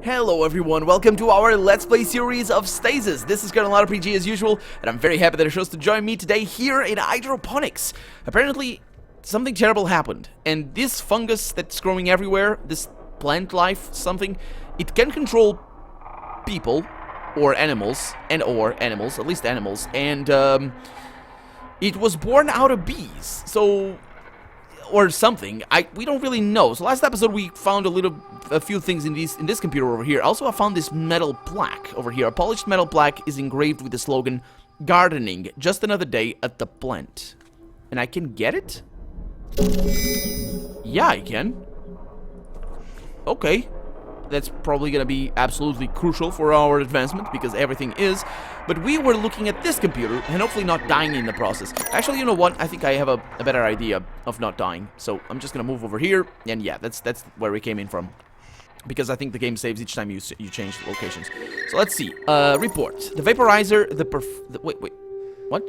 Hello everyone, welcome to our Let's Play series of Stasis. This is Colonel RPG as usual, and I'm very happy that you chose to join me today here in hydroponics. Apparently, something terrible happened, and this fungus that's growing everywhere, this plant life something, it can control people, or animals, at least animals, and it was born out of bees, so... or something. We don't really know. So last episode we found a few things in this computer over here. Also, I found this metal plaque over here. A polished metal plaque is engraved with the slogan "Gardening, just another day at the plant." And I can get it? Yeah, I can. Okay. That's probably gonna be absolutely crucial for our advancement, because everything is. But we were looking at this computer, and hopefully not dying in the process. Actually, you know what? I think I have a better idea of not dying. So I'm just gonna move over here, and yeah, that's where we came in from. Because I think the game saves each time you change locations. So let's see. Report. The vaporizer, wait. What?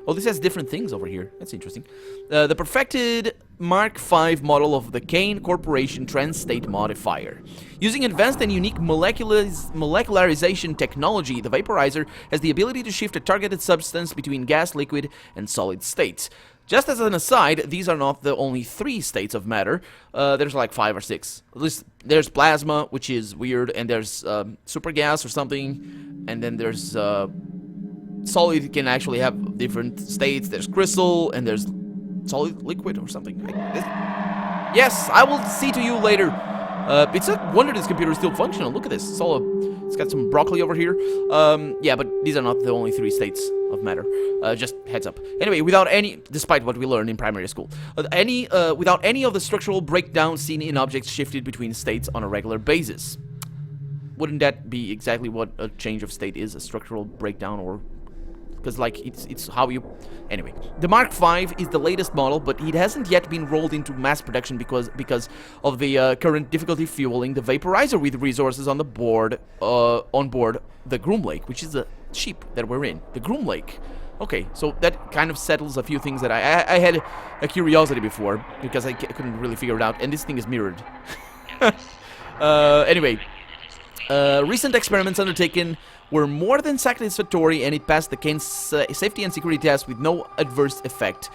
Oh, this has different things over here. That's interesting. The perfected Mark V model of the Kane Corporation Trans-State Modifier. Using advanced and unique molecularization technology, the vaporizer has the ability to shift a targeted substance between gas, liquid, and solid states. Just as an aside, these are not the only 3 states of matter. There's like 5 or 6. At least there's plasma, which is weird, and there's super gas or something, and then there's... solid can actually have different states. There's crystal, and there's solid liquid or something. Yes, I will see to you later. It's a wonder this computer is still functional. Look at this. It's got some broccoli over here. Yeah, but these are not the only 3 states of matter. Just heads up. Anyway, despite what we learned in primary school, without any of the structural breakdown seen in objects shifted between states on a regular basis. Wouldn't that be exactly what a change of state is? A structural breakdown, or... because, like, it's how you... Anyway, the Mark V is the latest model, but it hasn't yet been rolled into mass production because of the current difficulty fueling the vaporizer with resources on board the Groom Lake, which is the ship that we're in. The Groom Lake. Okay, so that kind of settles a few things that I had a curiosity before, because I couldn't really figure it out, and this thing is mirrored. Anyway, recent experiments undertaken were more than satisfactory, and it passed the Kane's safety and security test with no adverse effects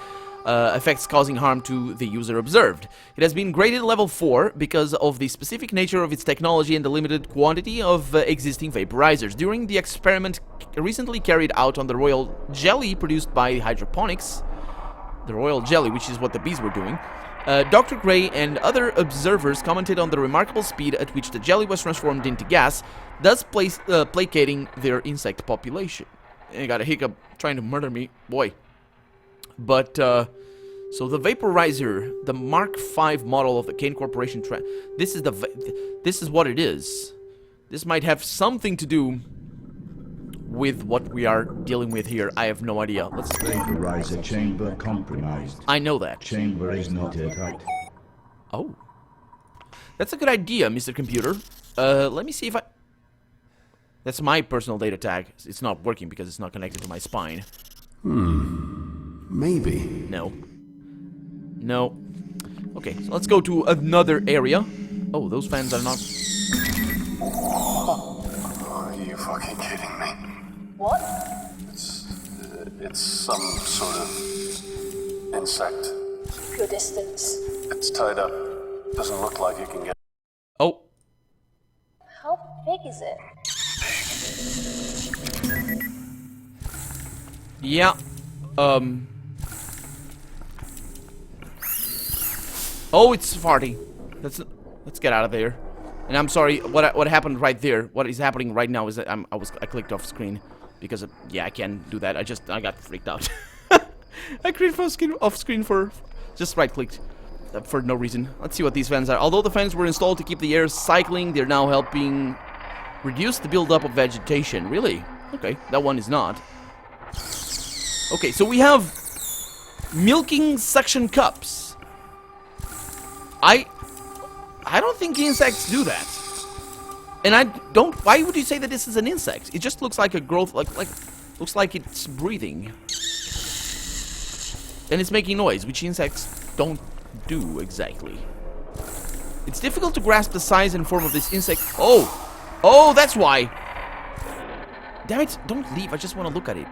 causing harm to the user observed. It has been graded level 4 because of the specific nature of its technology and the limited quantity of existing vaporizers. During the experiment recently carried out on the royal jelly produced by hydroponics, the royal jelly, which is what the bees were doing, Dr. Gray and other observers commented on the remarkable speed at which the jelly was transformed into gas, thus placating their insect population. And I got a hiccup trying to murder me, boy. But, so the vaporizer, the Mark V model of the Kane Corporation, this is what it is. This might have something to do with what we are dealing with here. I have no idea. Let's... Vaporizer chamber compromised. I know that. Chamber is not attacked. Oh. That's a good idea, Mr. Computer. Let me see if I... That's my personal data tag. It's not working because it's not connected to my spine. Maybe. No. No. Okay, so let's go to another area. Oh, those fans are not... Are you fucking kidding me? What? It's some sort of insect. Your distance. It's tied up. Doesn't look like it can get... Oh. How big is it? Yeah. Oh, it's farting. Let's get out of there. And I'm sorry, what happened right there? What is happening right now is that I clicked off screen because yeah, I can't do that. I got freaked out. I clicked off screen for just right clicked for no reason. Let's see what these fans are. Although the fans were installed to keep the air cycling, they're now helping reduce the buildup of vegetation. Really? Okay, that one is not. Okay, so we have milking suction cups. I don't think insects do that. And I don't... Why would you say that this is an insect? It just looks like a growth... looks like it's breathing. And it's making noise, which insects don't do exactly. It's difficult to grasp the size and form of this insect. Oh! Oh, that's why. Damn it, don't leave. I just want to look at it.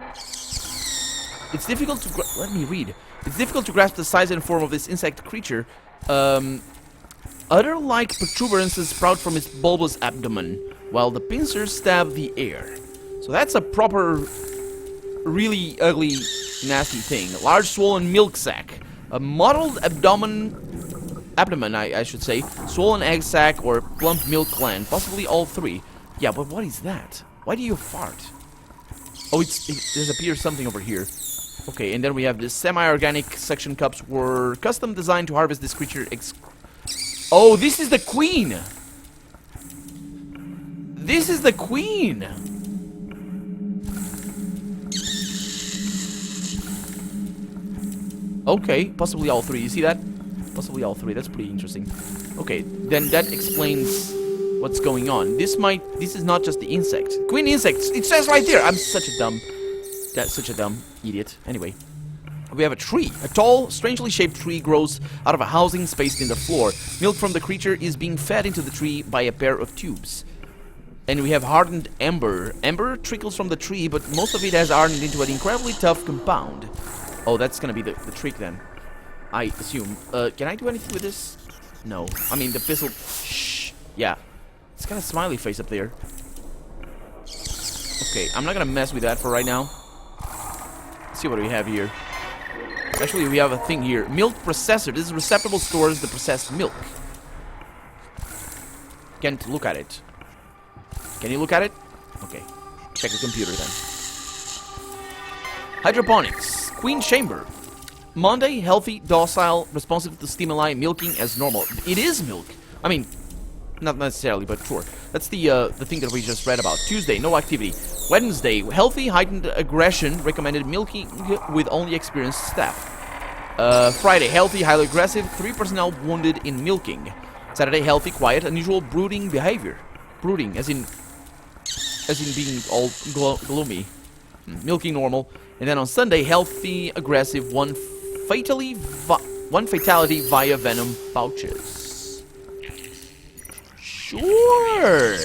It's difficult to... Let me read. It's difficult to grasp the size and form of this insect creature. Udder-like protuberances sprout from its bulbous abdomen, while the pincers stab the air. So that's a proper, really ugly, nasty thing. Large swollen milk sac. A mottled abdomen, I should say. Swollen egg sac or plump milk gland. Possibly all three. Yeah, but what is that? Why do you fart? Oh, there's appears something over here. Okay, and then we have this semi-organic suction cups were custom designed to harvest this creature. Oh, this is the queen! This is the queen! Okay, possibly all three. You see that? Possibly all three. That's pretty interesting. Okay, then that explains what's going on. This is not just the insect. Queen insects! It says right there! I'm such a dumb idiot. Anyway. We have a tree. A tall, strangely shaped tree grows out of a housing spaced in the floor. Milk from the creature is being fed into the tree by a pair of tubes. And we have hardened ember. Ember trickles from the tree, but most of it has hardened into an incredibly tough compound. Oh, that's gonna be the trick then, I assume. Can I do anything with this? No. I mean, the pistol... Shh. Yeah. It's got a smiley face up there. Okay, I'm not gonna mess with that for right now. Let's see what we have here. Actually, we have a thing here. Milk processor. This is receptacle stores the processed milk. Can't look at it. Can you look at it? Okay. Check the computer then. Hydroponics. Queen chamber. Monday, healthy, docile, responsive to stimuli, milking as normal. It is milk. I mean, not necessarily, but sure. That's the thing that we just read about. Tuesday, no activity. Wednesday, healthy, heightened aggression, recommended milking with only experienced staff. Friday, healthy, highly aggressive, 3 personnel wounded in milking. Saturday, healthy, quiet, unusual brooding behavior. Brooding, as in being all gloomy. Milking normal. And then on Sunday, healthy, aggressive, one fatality via venom pouches. Sure.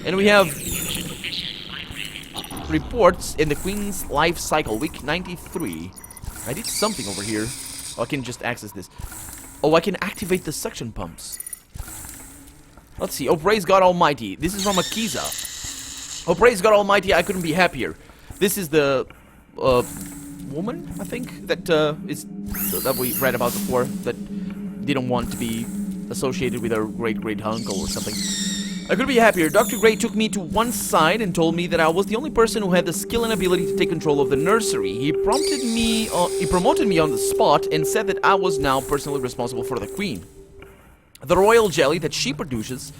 And we have reports in the Queen's life cycle, week 93. I did something over here. Oh, I can just access this. Oh, I can activate the suction pumps. Let's see. Oh, praise God Almighty. This is from Akiza. Oh, praise God Almighty, I couldn't be happier. This is the woman, I think, that we read about before, that didn't want to be associated with her great uncle or something. I couldn't be happier. Dr. Gray took me to one side and told me that I was the only person who had the skill and ability to take control of the nursery. He promoted me on the spot and said that I was now personally responsible for the Queen. The royal jelly that she produces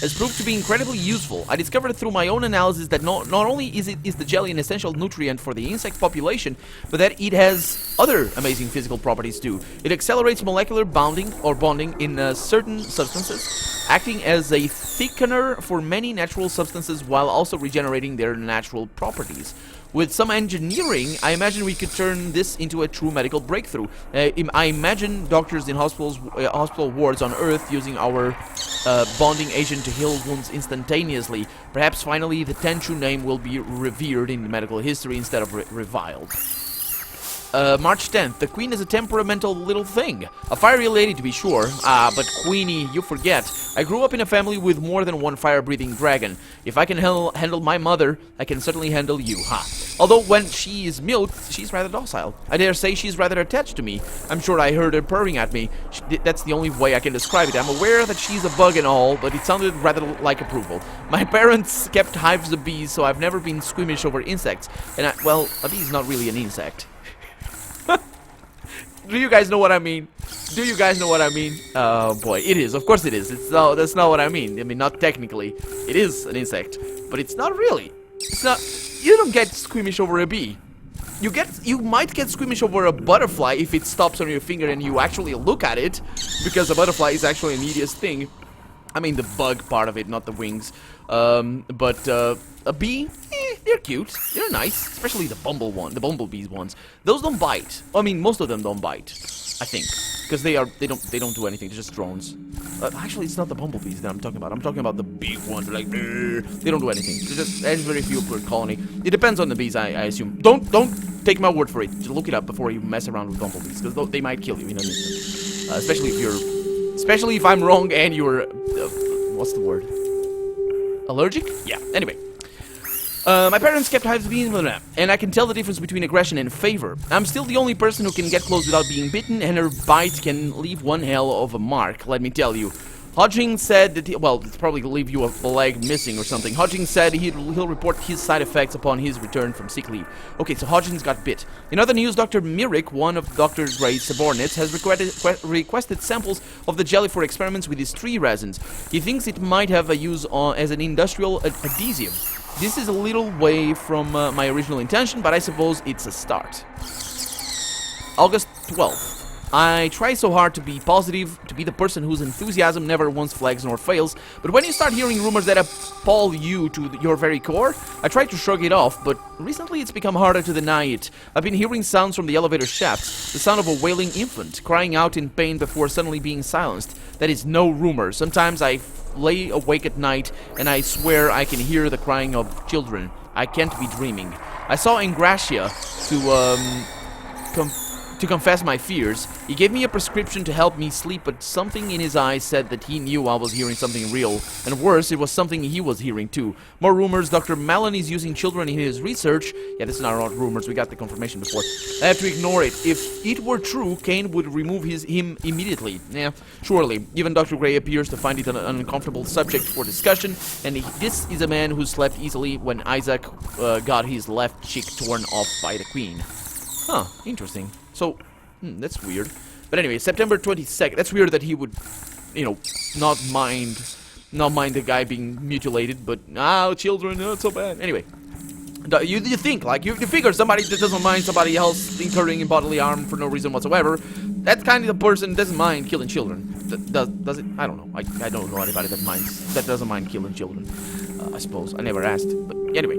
has proved to be incredibly useful. I discovered through my own analysis that not only is the jelly an essential nutrient for the insect population, but that it has other amazing physical properties too. It accelerates molecular bonding in certain substances, acting as a thickener for many natural substances while also regenerating their natural properties. With some engineering, I imagine we could turn this into a true medical breakthrough. I imagine doctors in hospital wards on Earth using our bonding agent to heal wounds instantaneously. Perhaps finally the Tenchu name will be revered in medical history instead of reviled. March 10th. The Queen is a temperamental little thing. A fiery lady, to be sure. But Queenie, you forget. I grew up in a family with more than one fire-breathing dragon. If I can handle my mother, I can certainly handle you, ha. Although when she is milked, she's rather docile. I dare say she's rather attached to me. I'm sure I heard her purring at me. That's the only way I can describe it. I'm aware that she's a bug and all, but it sounded rather like approval. My parents kept hives of bees, so I've never been squeamish over insects. And well, a bee is not really an insect. Do you guys know what I mean? Do you guys know what I mean? Oh boy, it is. Of course it is. That's not what I mean. I mean, not technically. It is an insect, but it's not really. It's not. You don't get squeamish over a bee. You might get squeamish over a butterfly if it stops on your finger and you actually look at it, because a butterfly is actually an hideous thing. I mean, the bug part of it, not the wings. But a bee, they're cute. They're nice, especially the bumblebees ones. Those don't bite. I mean, most of them don't bite, I think, because they don't do anything. They're just drones. Actually, it's not the bumblebees that I'm talking about. I'm talking about the big ones. They're like, they don't do anything. There's very few per colony. It depends on the bees, I assume. Don't take my word for it. Just look it up before you mess around with bumblebees, because they might kill you in an instant. Especially if I'm wrong and you're, what's the word? Allergic? Yeah. Anyway. My parents kept hives being with them, and I can tell the difference between aggression and favor. I'm still the only person who can get close without being bitten, and her bite can leave one hell of a mark, let me tell you. Hodging said that it's probably leave you a leg missing or something. Hodging said he'll report his side effects upon his return from sick leave. Okay, so Hodgins got bit. In other news, Dr. Myrick, one of Dr. Gray's subordinates, has requested samples of the jelly for experiments with his tree resins. He thinks it might have a use as an industrial adhesive. This is a little way from my original intention, but I suppose it's a start. August 12th. I try so hard to be positive, to be the person whose enthusiasm never once flags nor fails, but when you start hearing rumors that appall you to your very core, I try to shrug it off, but recently it's become harder to deny it. I've been hearing sounds from the elevator shafts, the sound of a wailing infant, crying out in pain before suddenly being silenced. That is no rumor. Sometimes I lay awake at night, and I swear I can hear the crying of children. I can't be dreaming. I saw Ingracia to confess my fears. He gave me a prescription to help me sleep, but something in his eyes said that he knew I was hearing something real. And worse, it was something he was hearing too. More rumors. Dr. Malin is using children in his research. Yeah, this is not rumors. We got the confirmation before. I have to ignore it. If it were true, Kane would remove him immediately. Yeah, surely. Even Dr. Gray appears to find it an uncomfortable subject for discussion. And this is a man who slept easily when Isaac got his left cheek torn off by the Queen. Huh, interesting. So, that's weird. But anyway, September 22nd. That's weird that he would, not mind the guy being mutilated, but, children, not so bad. Anyway, you think, like, you figure somebody that doesn't mind somebody else incurring bodily harm for no reason whatsoever, that kind of person doesn't mind killing children. Does it? I don't know. I don't know anybody that doesn't mind killing children. I suppose. I never asked. But anyway,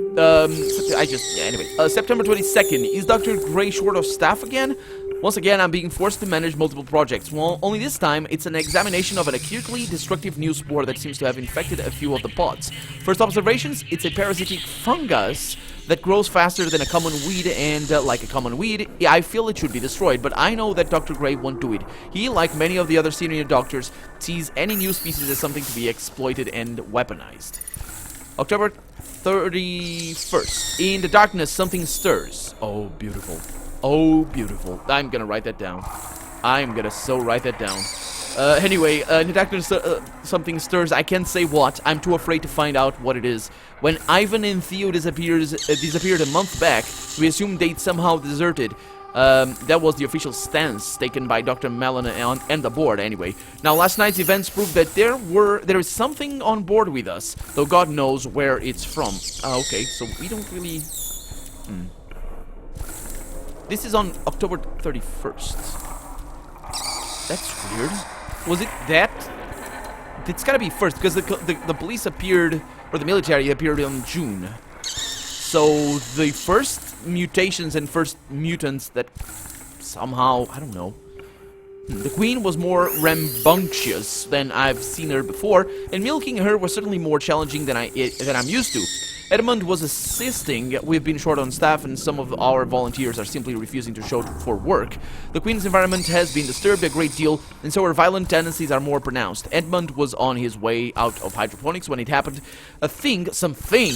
September 22nd. Is Dr. Gray short of staff again? Once again, I'm being forced to manage multiple projects. Well, only this time, it's an examination of an acutely destructive new spore that seems to have infected a few of the pods. First observations, it's a parasitic fungus that grows faster than a common weed, and like a common weed, I feel it should be destroyed, but I know that Dr. Gray won't do it. He, like many of the other senior doctors, sees any new species as something to be exploited and weaponized. October 31st. In the darkness, something stirs. Oh, beautiful. Oh, beautiful. I'm gonna write that down. I'm gonna write that down. Anyway, in the darkness, something stirs. I can't say what. I'm too afraid to find out what it is. When Ivan and Theo disappeared a month back, we assumed they'd somehow deserted. That was the official stance taken by Dr. Mellon and the board, anyway. Now, last night's events proved that there is something on board with us, though God knows where it's from. Okay, so we don't really... This is on October 31st. That's weird. Was it that? It's gotta be first, because the police appeared, or the military appeared in June. So the first mutations and first mutants that somehow, I don't know. The Queen was more rambunctious than I've seen her before, and milking her was certainly more challenging than I'm used to. Edmund was assisting. We've been short on staff, and some of our volunteers are simply refusing to show for work. The Queen's environment has been disturbed a great deal, and so her violent tendencies are more pronounced. Edmund was on his way out of hydroponics when it happened. Something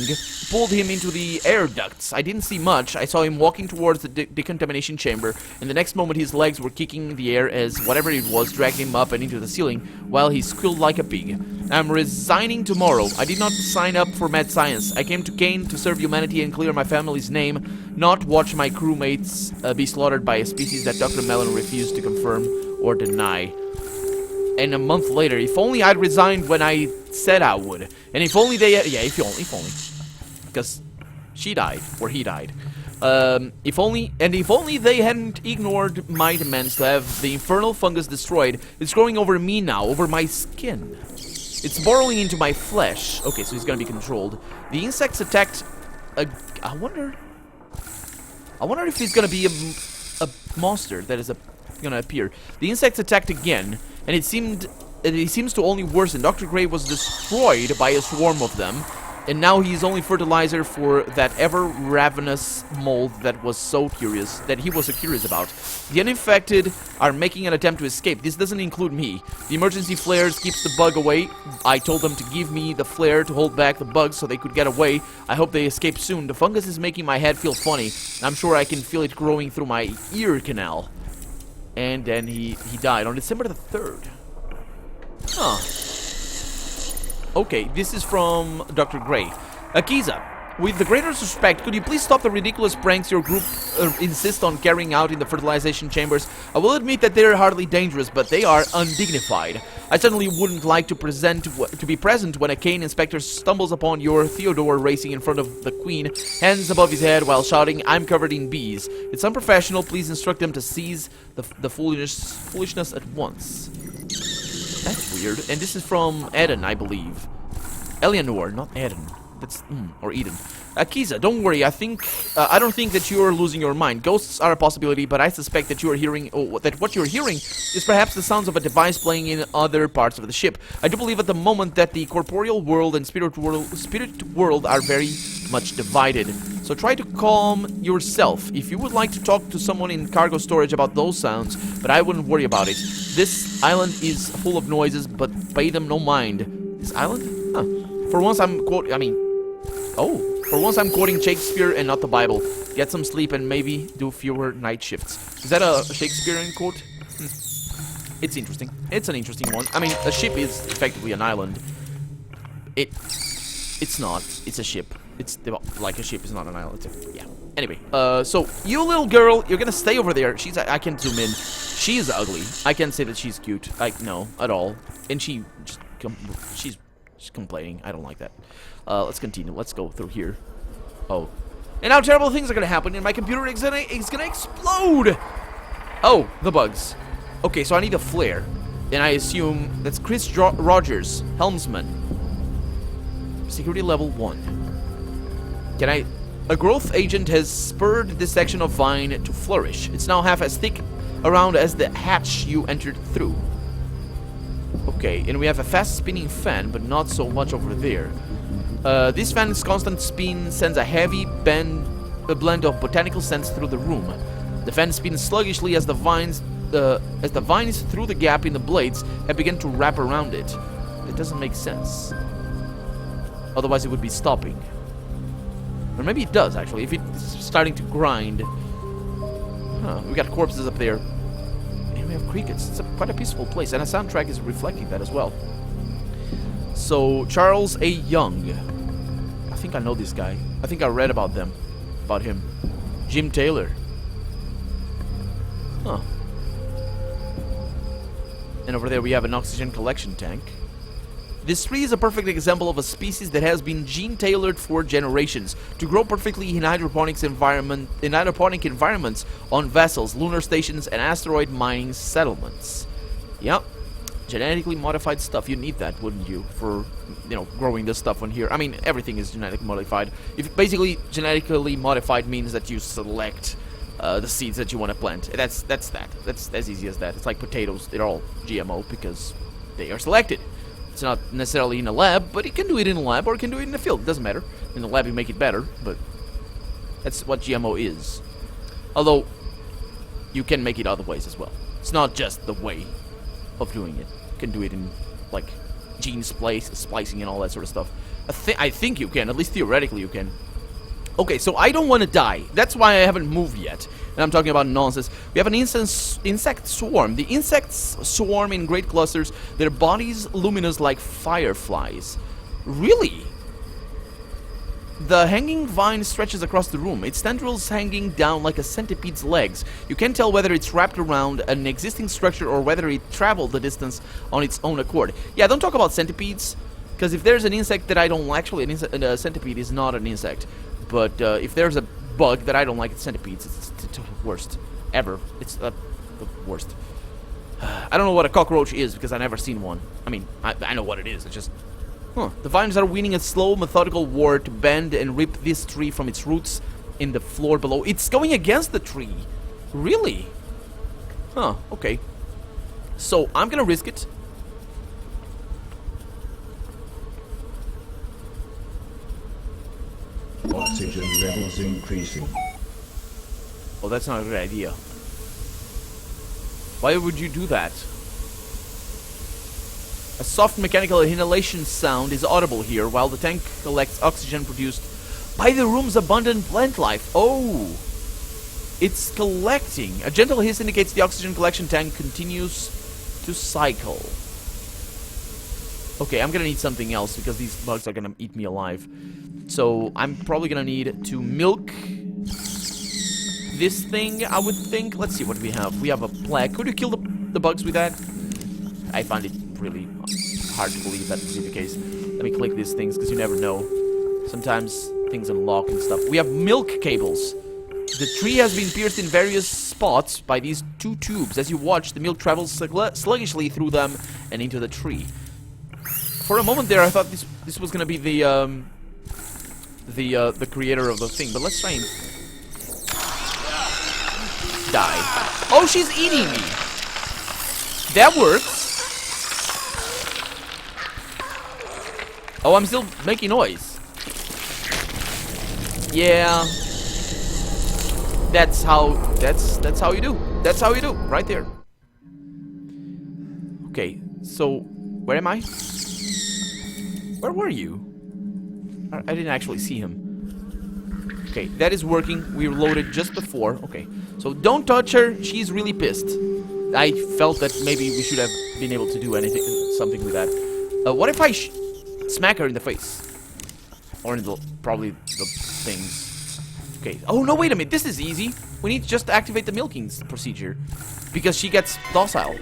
pulled him into the air ducts. I didn't see much. I saw him walking towards the decontamination chamber, and the next moment his legs were kicking the air as whatever it was dragged him up and into the ceiling, while he squealed like a pig. I'm resigning tomorrow. I did not sign up for mad science. I came to Kane to serve humanity and clear my family's name, not watch my crewmates be slaughtered by a species that Dr. Mellon refused to confirm or deny. And a month later, if only I'd resigned when I said I would. And if only they... Yeah, if only. Because she died, or he died. If only they hadn't ignored my demands to have the infernal fungus destroyed. It's growing over me now, over my skin. It's burrowing into my flesh. Okay, so he's gonna be controlled. The insects attacked I wonder if he's gonna be a monster that is gonna appear. The insects attacked again, and it seems to only worsen. Dr. Gray was destroyed by a swarm of them, and now he's only fertilizer for that ever-ravenous mold that he was so curious about. The uninfected are making an attempt to escape. This doesn't include me. The emergency flares keeps the bug away. I told them to give me the flare to hold back the bugs so they could get away. I hope they escape soon. The fungus is making my head feel funny. I'm sure I can feel it growing through my ear canal. And then he died on December the 3rd. Huh. Okay, this is from Dr. Gray. Akiza, with the greatest respect, could you please stop the ridiculous pranks your group insists on carrying out in the fertilization chambers? I will admit that they are hardly dangerous, but they are undignified. I certainly wouldn't like to be present when a Kane inspector stumbles upon your Theodore racing in front of the Queen, hands above his head while shouting, "I'm covered in bees." It's unprofessional. Please instruct them to cease the foolishness at once. That's weird. And this is from Eden, I believe. Eleanor, not Eden. That's or Eden. Akiza, don't worry. I don't think that you are losing your mind. Ghosts are a possibility, but I suspect that you are hearing, that what you're hearing is perhaps the sounds of a device playing in other parts of the ship. I do believe at the moment that the corporeal world and spirit world are very much divided. So try to calm yourself. If you would like to talk to someone in cargo storage about those sounds, but I wouldn't worry about it. This island is full of noises, but pay them no mind. This island? Huh. For once I'm quoting Shakespeare and not the Bible. Get some sleep and maybe do fewer night shifts. Is that a Shakespearean quote? It's interesting. It's an interesting one. I mean, a ship is effectively an island. It's not. It's a ship. It's like a ship is not an island. Yeah. Anyway, so you little girl, you're gonna stay over there. I can zoom in. She is ugly. I can't say that she's cute. No, at all. And she's complaining. I don't like that. Let's continue. Let's go through here. Oh. And now terrible things are gonna happen, and my computer is gonna explode! Oh, the bugs. Okay, so I need a flare. And I assume that's Chris Rogers, helmsman. Security level 1. A growth agent has spurred this section of vine to flourish. It's now half as thick around as the hatch you entered through. Okay, and we have a fast spinning fan, but not so much over there. This fan's constant spin sends a heavy blend of botanical scents through the room. The fan spins sluggishly as the vines through the gap in the blades have begun to wrap around it. It doesn't make sense. Otherwise it would be stopping. Or maybe it does, actually, if it's starting to grind. Huh, we got corpses up there. And we have crickets. It's quite a peaceful place, and a soundtrack is reflecting that as well. So, Charles A. Young. I think I know this guy. I think I read about him. Jim Taylor. Huh. And over there we have an oxygen collection tank. This tree is a perfect example of a species that has been gene-tailored for generations to grow perfectly in hydroponic environments on vessels, lunar stations, and asteroid mining settlements. Yep. Genetically modified stuff. You need that, wouldn't you, for, growing this stuff on here. I mean, everything is genetically modified. If basically genetically modified means that you select the seeds that you want to plant. That's as easy as that. It's like potatoes. They're all GMO because they are selected. It's not necessarily in a lab, but it can do it in a lab or it can do it in a field. It doesn't matter. In the lab you make it better, but that's what GMO is. Although, you can make it other ways as well. It's not just the way of doing it. You can do it in, like, gene splicing and all that sort of stuff. I think you can. At least theoretically you can. Okay, so I don't want to die. That's why I haven't moved yet. And I'm talking about nonsense. We have an insect swarm. The insects swarm in great clusters, their bodies luminous like fireflies. Really? The hanging vine stretches across the room, its tendrils hanging down like a centipede's legs. You can't tell whether it's wrapped around an existing structure or whether it traveled the distance on its own accord. Yeah, don't talk about centipedes, because if there's an insect that I don't like, actually a centipede is not an insect. But if there's a bug that I don't like, it's centipedes. It's the worst ever. It's the worst. I don't know what a cockroach is because I've never seen one. I mean, I know what it is. It's just Huh. The vines are winning a slow, methodical war to bend and rip this tree from its roots in the floor below. It's going against the tree. Really? Huh, okay. So, I'm gonna risk it. Oxygen levels increasing. Oh, that's not a good idea. Why would you do that? A soft mechanical inhalation sound is audible here while the tank collects oxygen produced by the room's abundant plant life. Oh! It's collecting. A gentle hiss indicates the oxygen collection tank continues to cycle. Okay, I'm gonna need something else because these bugs are gonna eat me alive. So, I'm probably gonna need to milk this thing, I would think. Let's see what we have. We have a plague. Could you kill the bugs with that? I find it really hard to believe that would be the case. Let me click these things because you never know. Sometimes things unlock and stuff. We have milk cables. The tree has been pierced in various spots by these two tubes. As you watch, the milk travels sluggishly through them and into the tree. For a moment there, I thought this was gonna be the creator of the thing, but let's try and die. Oh, she's eating me. That works. Oh, I'm still making noise. Yeah. That's how you do. That's how you do. Right there. Okay, so where am I? Where were you? I didn't actually see him. Okay, that is working. We loaded just before. Okay, so don't touch her. She's really pissed. I felt that maybe we should have been able to do something with that. What if I smack her in the face? Or in the, probably the things. Okay. Oh, no, wait a minute. This is easy. We need to just activate the milking procedure. Because she gets docile.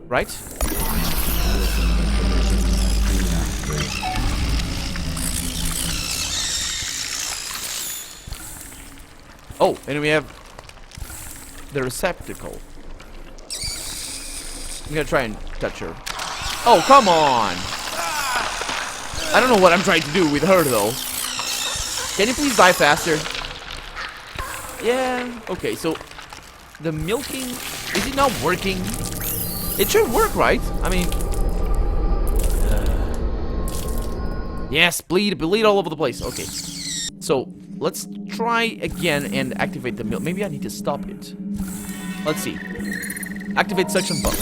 Right? Oh, and we have the receptacle. I'm gonna try and touch her. Oh, come on! I don't know what I'm trying to do with her, though. Can you please die faster? Yeah, okay, so the milking, is it not working? It should work, right? I mean... yes, bleed all over the place. Okay. So, let's try again and activate the milk. Maybe I need to stop it. Let's see. Activate suction button.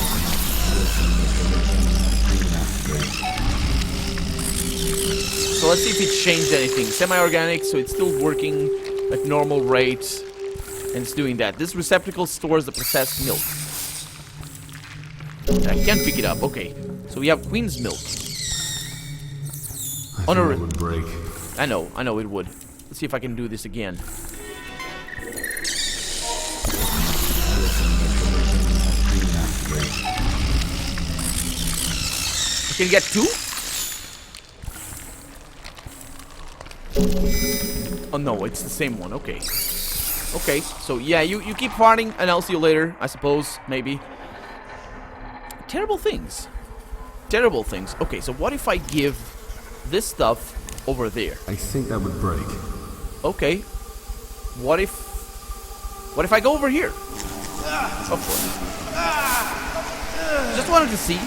So let's see if it changed anything. Semi-organic, so it's still working at normal rate. And it's doing that. This receptacle stores the processed milk. I can't pick it up. Okay. So we have Queen's milk. I think it would break. I know it would. Let's see if I can do this again. I can get 2? Oh no, it's the same one. Okay. Okay, so yeah, you keep farting and I'll see you later, I suppose, maybe. Terrible things. Terrible things. Okay, so what if I give this stuff over there? I think that would break. Okay. What if I go over here? Of course. Just wanted to see.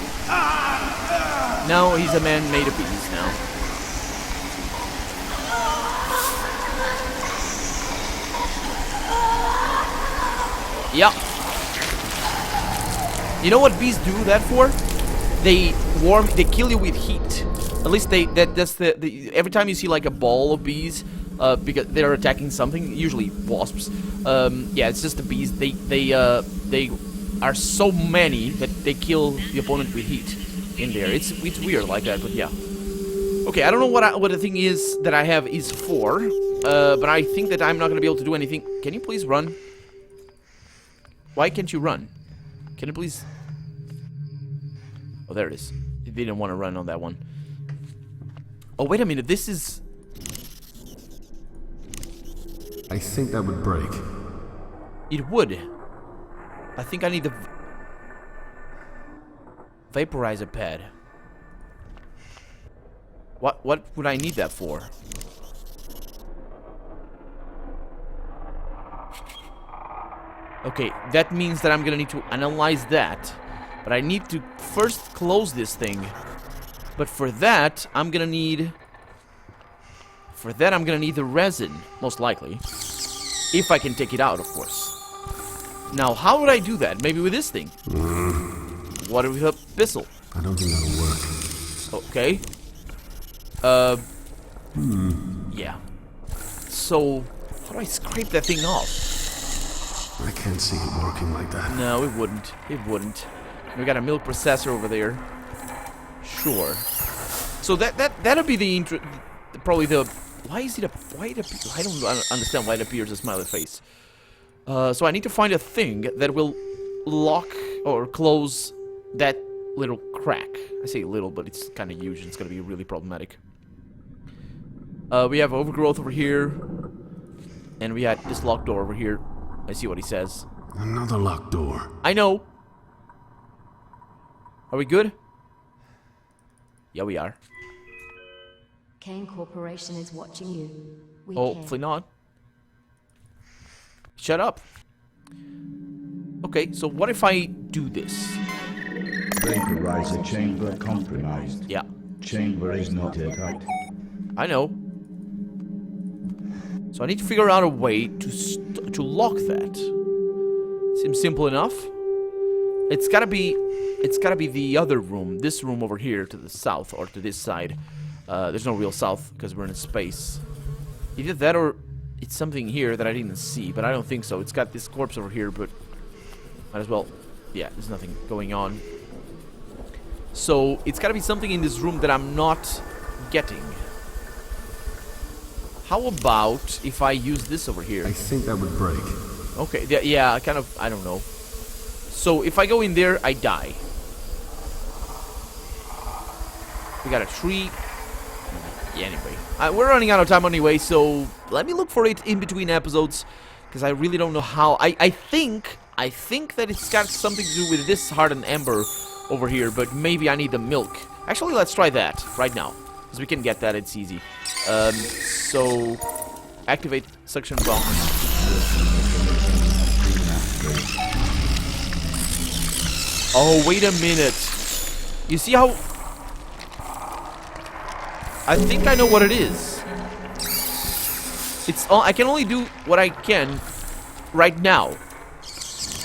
No, he's a man made of bees now. Yep. You know what bees do that for? They kill you with heat. At least that's the every time you see like a ball of bees, because they're attacking something, usually wasps. Yeah, it's just the bees. They are so many that they kill the opponent with heat in there. It's weird like that, but yeah. Okay, I don't know what the thing is that I have is for, but I think that I'm not gonna be able to do anything. Can you please run? Why can't you run? Can you please? Oh, there it is. It didn't want to run on that one. Oh, wait a minute. This is... I think that would break. It would. I think I need the... Vaporizer pad. What would I need that for? Okay, that means that I'm gonna need to analyze that. But I need to first close this thing. But for that, I'm gonna need... the resin, most likely. If I can take it out, of course. Now, how would I do that? Maybe with this thing. What with a pistol? I don't think that'll work. Okay. Yeah. So, how do I scrape that thing off? I can't see it working like that. No, it wouldn't. It wouldn't. We got a milk processor over there. Sure. So that'll be the probably the... Why is it a... I don't understand why it appears a smiley face. So I need to find a thing that will lock or close that little crack. I say little, but it's kind of huge and it's going to be really problematic. We have overgrowth over here. And we had this locked door over here. I see what he says. Another locked door. I know. Are we good? Yeah, we are. Kane Corporation is watching you. We Hopefully not. Shut up. Okay, so what if I do this? Vaporizer chamber compromised. Yeah. Chamber is not airtight. I know. So I need to figure out a way to lock that. Seems simple enough. It's gotta be the other room. This room over here to the south or to this side. There's no real south because we're in space. Either that or it's something here that I didn't see, but I don't think so. It's got this corpse over here, but might as well. Yeah, there's nothing going on. So it's gotta be something in this room that I'm not getting. How about if I use this over here? I think that would break. Okay, yeah, I don't know. So if I go in there, I die. We got a tree. Yeah, anyway. We're running out of time anyway, so let me look for it in between episodes. Because I really don't know how. I think that it's got something to do with this hardened ember over here, but maybe I need the milk. Actually, let's try that right now. Because we can get that, it's easy. So activate suction bomb. Oh, wait a minute. You see how... I think I know what it is. It's I can only do what I can right now.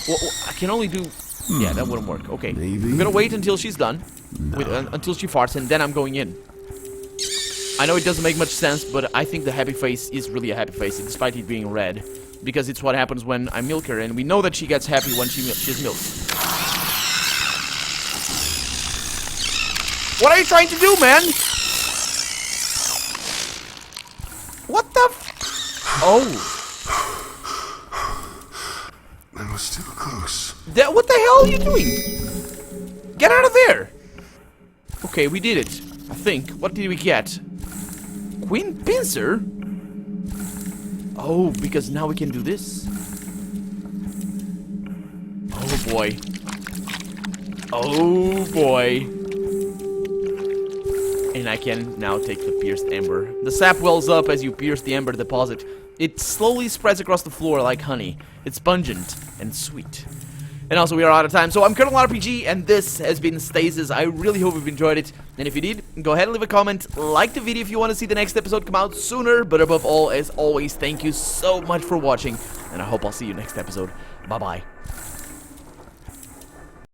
Well, I can only do... Yeah, that wouldn't work. Okay. Maybe. I'm gonna wait until she's done. With, until she farts, and then I'm going in. I know it doesn't make much sense, but I think the happy face is really a happy face, despite it being red. Because it's what happens when I milk her, and we know that she gets happy when she's milked. What are you trying to do, man? What the f... Oh. That was too close. What the hell are you doing? Get out of there! Okay, we did it. I think. What did we get? Queen Pincer? Oh, because now we can do this. Oh boy. Oh boy. And I can now take the pierced ember. The sap wells up as you pierce the ember deposit. It slowly spreads across the floor like honey. It's pungent and sweet. And also, we are out of time. So I'm Colonel RPG, and this has been Stasis. I really hope you've enjoyed it. And if you did, go ahead and leave a comment. Like the video if you want to see the next episode come out sooner. But above all, as always, thank you so much for watching. And I hope I'll see you next episode. Bye-bye.